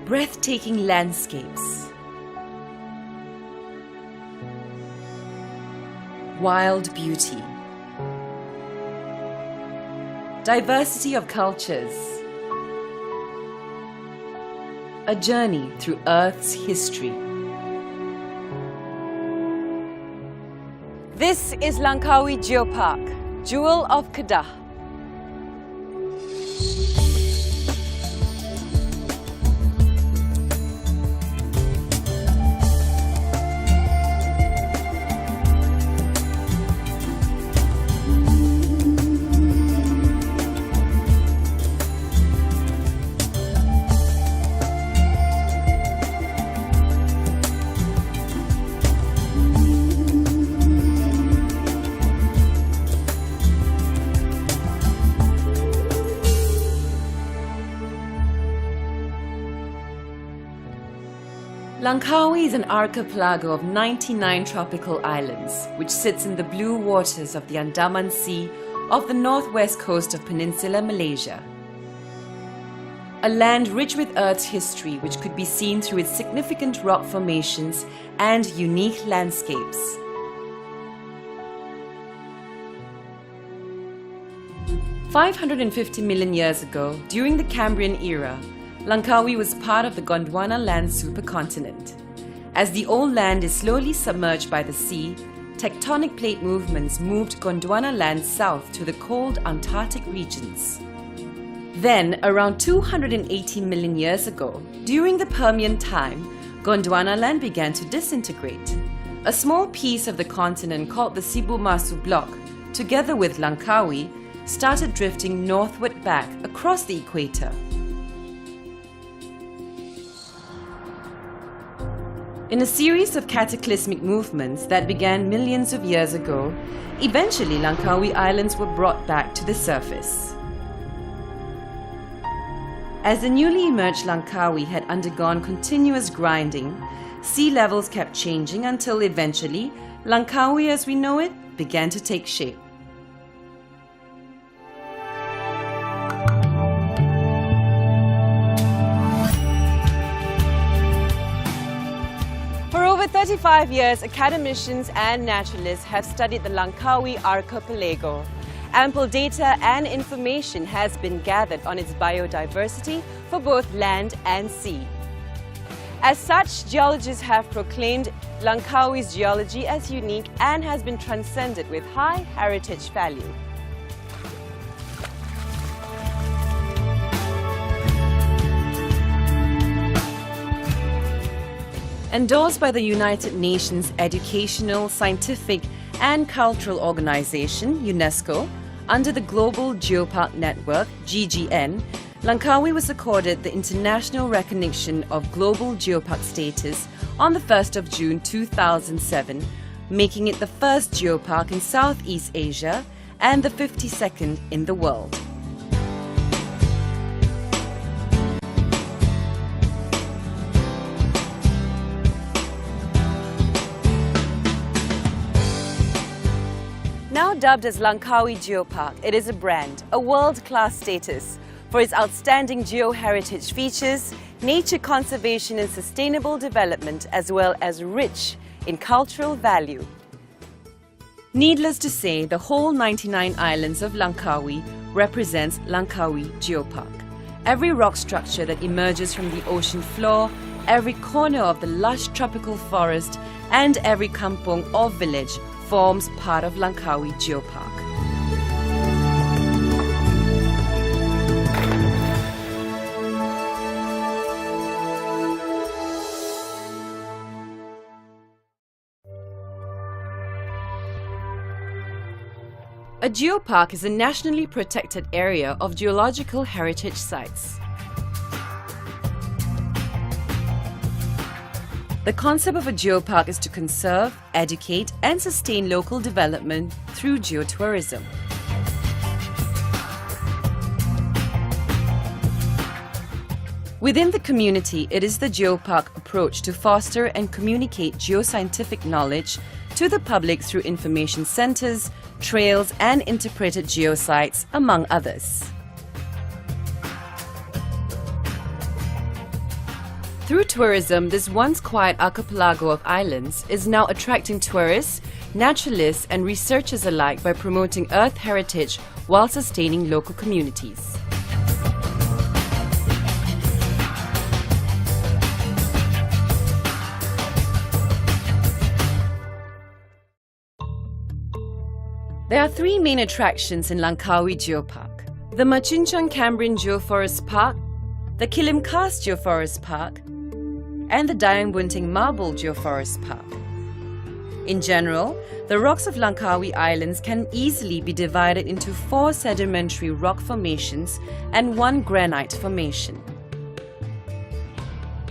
breathtaking landscapes, wild beauty, diversity of cultures, a journey through Earth's history. This is Langkawi Geopark, Jewel of Kedah. Langkawi is an archipelago of 99 tropical islands, which sits in the blue waters of the Andaman Sea off the northwest coast of Peninsula Malaysia. A land rich with Earth's history, which could be seen through its significant rock formations and unique landscapes. "550 million years ago, during the Cambrian era, Langkawi was part of the Gondwana land supercontinent. As the old land is slowly submerged by the sea, tectonic plate movements moved Gondwana land south to the cold Antarctic regions. Then, around 280 million years ago, during the Permian time, Gondwana land began to disintegrate. A small piece of the continent called the Sibu Masu Block, together with Langkawi, started drifting northward back across the equator. In a series of cataclysmic movements that began millions of years ago, eventually Langkawi Islands were brought back to the surface. As the newly emerged Langkawi had undergone continuous grinding, sea levels kept changing until eventually Langkawi as we know it began to take shape. For over 35 years, academicians and naturalists have studied the Langkawi archipelago. Ample data and information has been gathered on its biodiversity for both land and sea. As such, geologists have proclaimed Langkawi's geology as unique and has been transcended with high heritage value. Endorsed by the United Nations Educational, Scientific and Cultural Organization, UNESCO, under the Global Geopark Network, GGN, Langkawi was accorded the international recognition of Global Geopark status on the 1st of June 2007, making it the first geopark in Southeast Asia and the 52nd in the world. Now dubbed as Langkawi Geopark, it is a brand, a world-class status for its outstanding geo-heritage features, nature conservation and sustainable development, as well as rich in cultural value. Needless to say, the whole 99 islands of Langkawi represents Langkawi Geopark. Every rock structure that emerges from the ocean floor, every corner of the lush tropical forest, and every kampong or village forms part of Langkawi Geopark. A geopark is a nationally protected area of geological heritage sites. The concept of a geopark is to conserve, educate, and sustain local development through geotourism. Within the community, it is the geopark approach to foster and communicate geoscientific knowledge to the public through information centers, trails, and interpreted geosites, among others. Through tourism, this once quiet archipelago of islands is now attracting tourists, naturalists and researchers alike by promoting Earth heritage while sustaining local communities. There are three main attractions in Langkawi Geopark: the Machinchang Cambrian Geoforest Park, the Kilim Karst Geoforest Park, and the Dayan Bunting Marble Geoforest Park. In general, the rocks of Langkawi Islands can easily be divided into 4 sedimentary rock formations and 1 granite formation.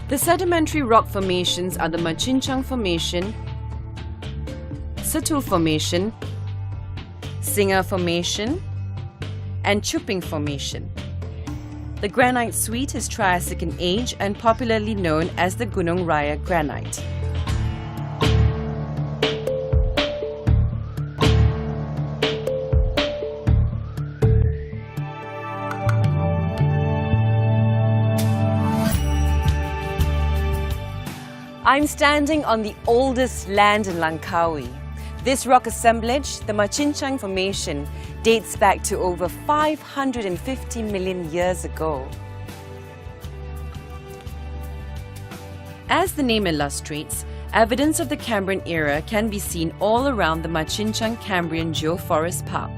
The sedimentary rock formations are the Machinchang Formation, Setul Formation, Singa Formation, and Chuping Formation. The granite suite is Triassic in age and popularly known as the Gunung Raya granite. I'm standing on the oldest land in Langkawi. This rock assemblage, the Machinchang Formation, dates back to over 550 million years ago. As the name illustrates, evidence of the Cambrian era can be seen all around the Machinchang Cambrian Geoforest Park.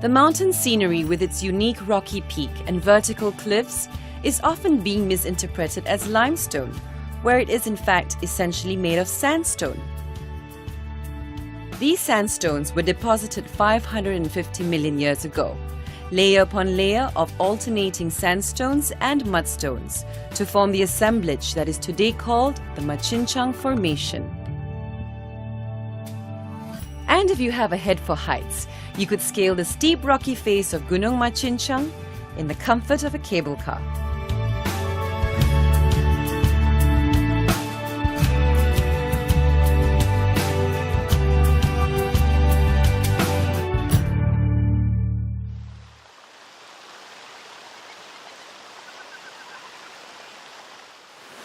The mountain scenery with its unique rocky peak and vertical cliffs is often being misinterpreted as limestone, where it is in fact essentially made of sandstone. These sandstones were deposited 550 million years ago, layer upon layer of alternating sandstones and mudstones, to form the assemblage that is today called the Machinchang Formation. And if you have a head for heights, you could scale the steep rocky face of Gunung Machinchang in the comfort of a cable car.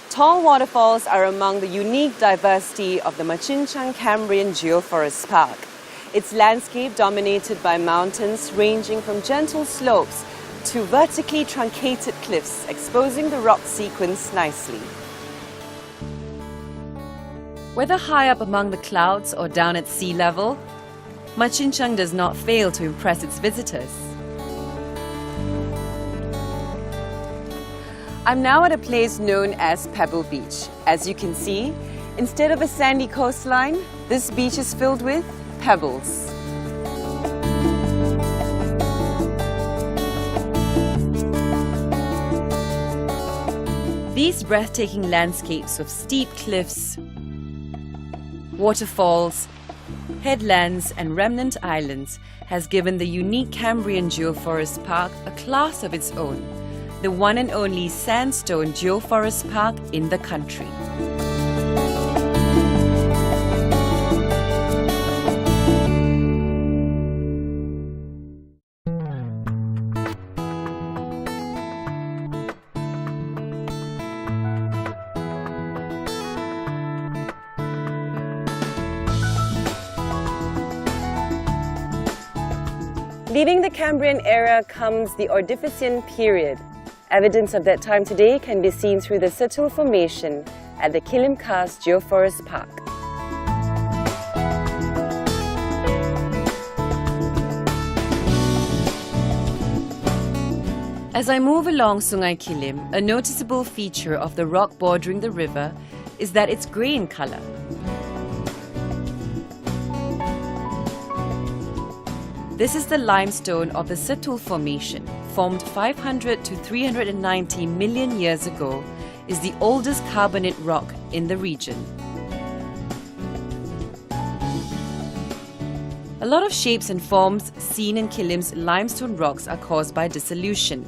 Tall waterfalls are among the unique diversity of the Machinchang Cambrian Geoforest Park. Its landscape dominated by mountains ranging from gentle slopes to vertically truncated cliffs, exposing the rock sequence nicely. Whether high up among the clouds or down at sea level, Machinchang does not fail to impress its visitors. I'm now at a place known as Pebble Beach. As you can see, instead of a sandy coastline, this beach is filled with pebbles. These breathtaking landscapes of steep cliffs, waterfalls, headlands and remnant islands has given the unique Cambrian Geoforest Park a class of its own, the one and only sandstone geoforest park in the country. Leading the Cambrian era comes the Ordovician period. Evidence of that time today can be seen through the Setul Formation at the Kilim Karst Geoforest Park. As I move along Sungai Kilim, a noticeable feature of the rock bordering the river is that it's grey in colour. This is the limestone of the Setul Formation, formed 500 to 390 million years ago, is the oldest carbonate rock in the region. A lot of shapes and forms seen in Kilim's limestone rocks are caused by dissolution.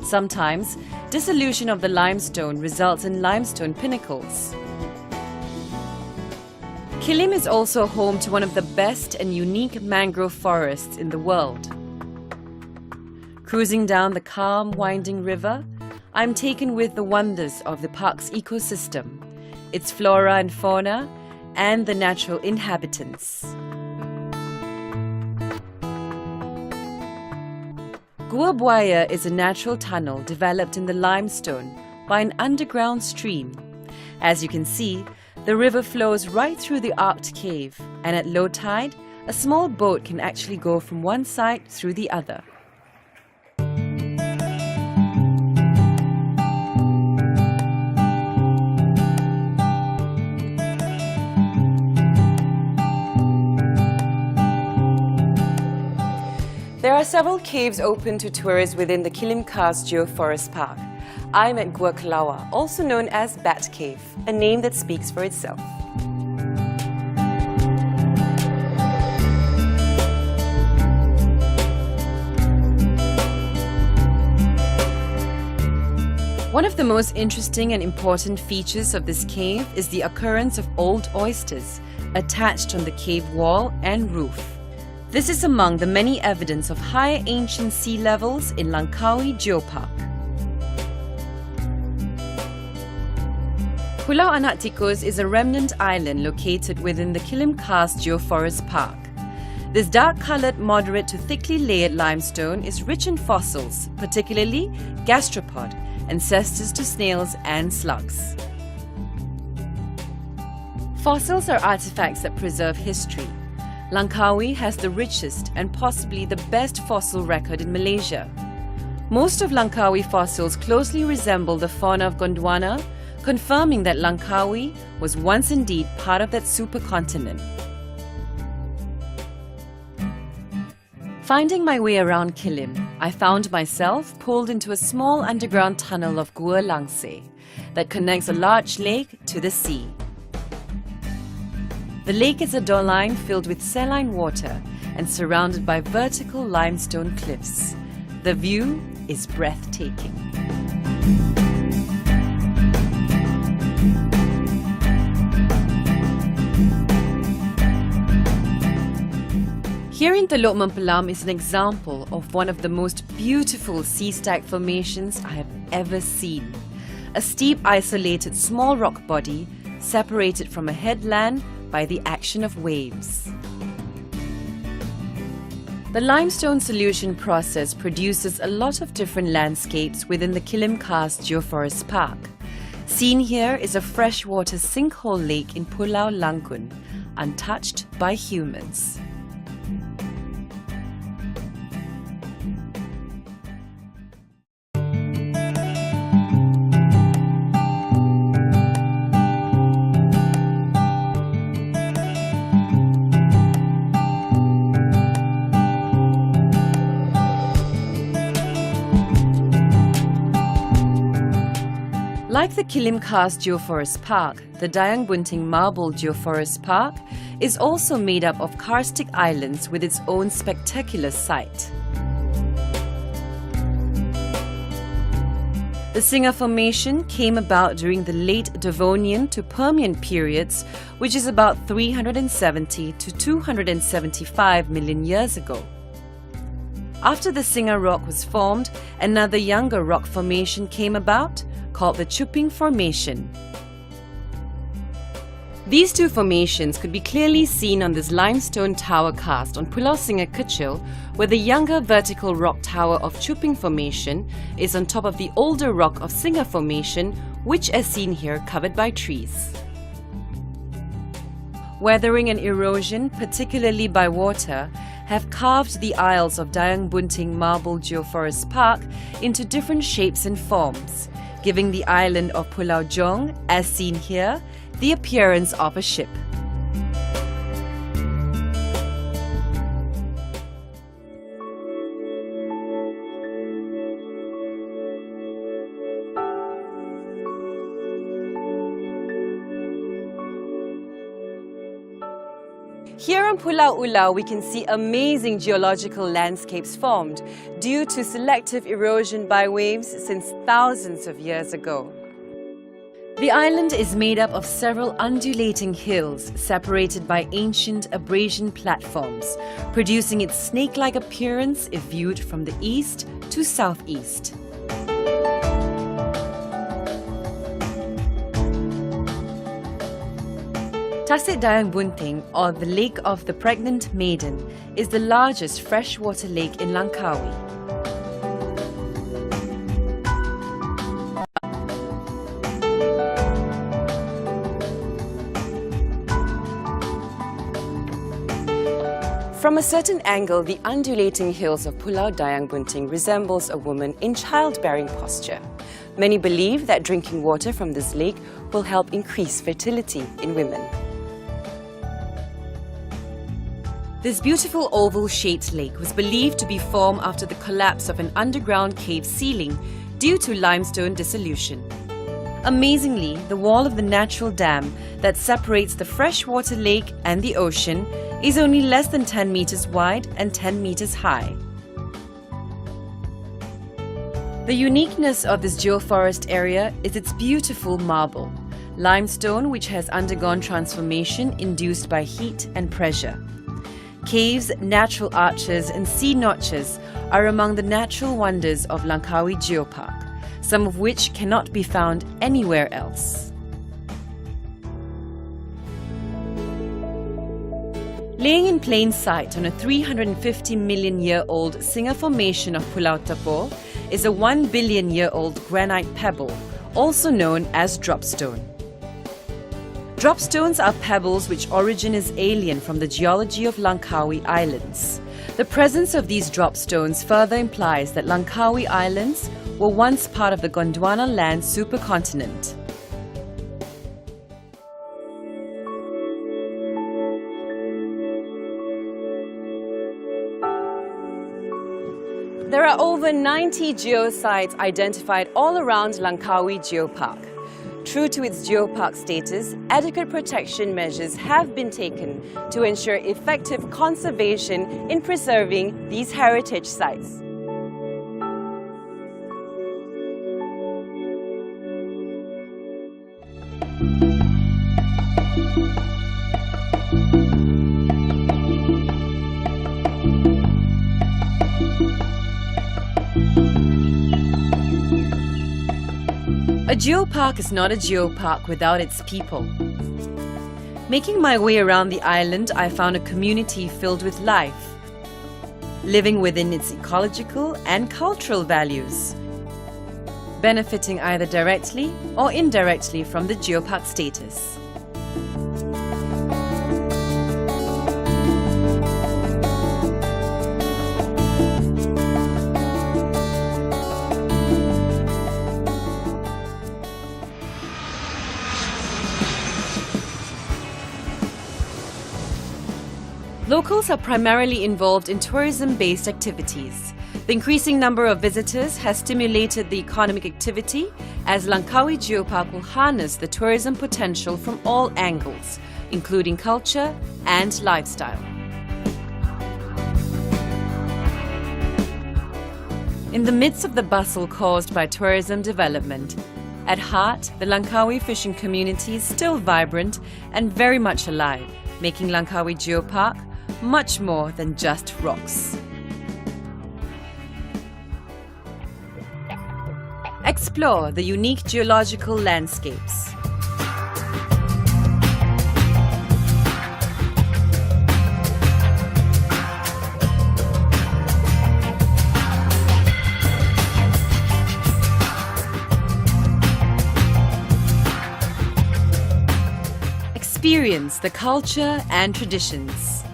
Sometimes, dissolution of the limestone results in limestone pinnacles. Kilim is also home to one of the best and unique mangrove forests in the world. Cruising down the calm, winding river, I'm taken with the wonders of the park's ecosystem, its flora and fauna, and the natural inhabitants. Gua Buaya is a natural tunnel developed in the limestone by an underground stream. As you can see, the river flows right through the arched cave, and at low tide, a small boat can actually go from one side through the other. There are several caves open to tourists within the Kilim Kars Geoforest Park. I'm at Gua Kelawa, also known as Bat Cave, a name that speaks for itself. One of the most interesting and important features of this cave is the occurrence of old oysters attached on the cave wall and roof. This is among the many evidence of high ancient sea levels in Langkawi geopark. Pulau Anak Tikus is a remnant island located within the Kilim Kars Geoforest Park. This dark-colored, moderate to thickly layered limestone is rich in fossils, particularly gastropod, ancestors to snails and slugs. Fossils are artifacts that preserve history. Langkawi has the richest and possibly the best fossil record in Malaysia. Most of Langkawi fossils closely resemble the fauna of Gondwana, confirming that Langkawi was once indeed part of that supercontinent. Finding my way around Kilim, I found myself pulled into a small underground tunnel of Gua Malalsie that connects a large lake to the sea. The lake is a dolline filled with saline water and surrounded by vertical limestone cliffs. The view is breathtaking. Here in Teluk Mempelam is an example of one of the most beautiful sea stack formations I have ever seen. A steep, isolated small rock body separated from a headland by the action of waves. The limestone solution process produces a lot of different landscapes within the Kilim Kars Geoforest Park. Seen here is a freshwater sinkhole lake in Pulau Langkun, untouched by humans. Like the Kilim Kars Geoforest Park, the Dayang Bunting Marble Geoforest Park is also made up of karstic islands with its own spectacular site. The Singa Formation came about during the late Devonian to Permian periods, which is about 370 to 275 million years ago. After the Singa Rock was formed, another younger rock formation came about, called the Chuping Formation. These two formations could be clearly seen on this limestone tower cast on Pulau Singa Kecil, where the younger vertical rock tower of Chuping Formation is on top of the older rock of Singa Formation, which as seen here covered by trees. Weathering and erosion, particularly by water, have carved the isles of Dayang Bunting Marble Geoforest Park into different shapes and forms, giving the island of Pulau Jong, as seen here, the appearance of a ship. Here on Pulau Ulau, we can see amazing geological landscapes formed due to selective erosion by waves since thousands of years ago. The island is made up of several undulating hills separated by ancient abrasion platforms, producing its snake-like appearance if viewed from the east to southeast. Tasik Dayang Bunting, or the Lake of the Pregnant Maiden, is the largest freshwater lake in Langkawi. From a certain angle, the undulating hills of Pulau Dayang Bunting resembles a woman in childbearing posture. Many believe that drinking water from this lake will help increase fertility in women. This beautiful oval-shaped lake was believed to be formed after the collapse of an underground cave ceiling due to limestone dissolution. Amazingly, the wall of the natural dam that separates the freshwater lake and the ocean is only less than 10 meters wide and 10 meters high. The uniqueness of this geoforest area is its beautiful marble, limestone which has undergone transformation induced by heat and pressure. Caves, natural arches and sea notches are among the natural wonders of Langkawi Geopark, some of which cannot be found anywhere else. Laying in plain sight on a 350-million-year-old Singa formation of Pulau Tepor is a 1-billion-year-old granite pebble, also known as dropstone. Dropstones are pebbles which origin is alien from the geology of Langkawi Islands. The presence of these dropstones further implies that Langkawi Islands were once part of the Gondwana land supercontinent. There are over 90 geosites identified all around Langkawi Geopark. True to its geopark status, adequate protection measures have been taken to ensure effective conservation in preserving these heritage sites. A geopark is not a geopark without its people. Making my way around the island, I found a community filled with life, living within its ecological and cultural values, benefiting either directly or indirectly from the geopark status. Locals are primarily involved in tourism-based activities. The increasing number of visitors has stimulated the economic activity, as Langkawi Geopark will harness the tourism potential from all angles, including culture and lifestyle. In the midst of the bustle caused by tourism development, at heart, the Langkawi fishing community is still vibrant and very much alive, making Langkawi Geopark much more than just rocks. Explore the unique geological landscapes. Experience the culture and traditions.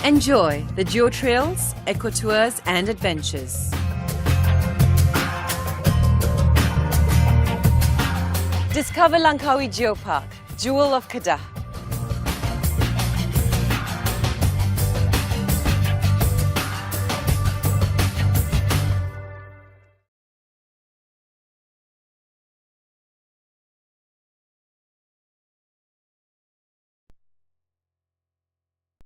Enjoy the geo trails, eco tours and adventures. Discover Langkawi Geopark, Jewel of Kedah.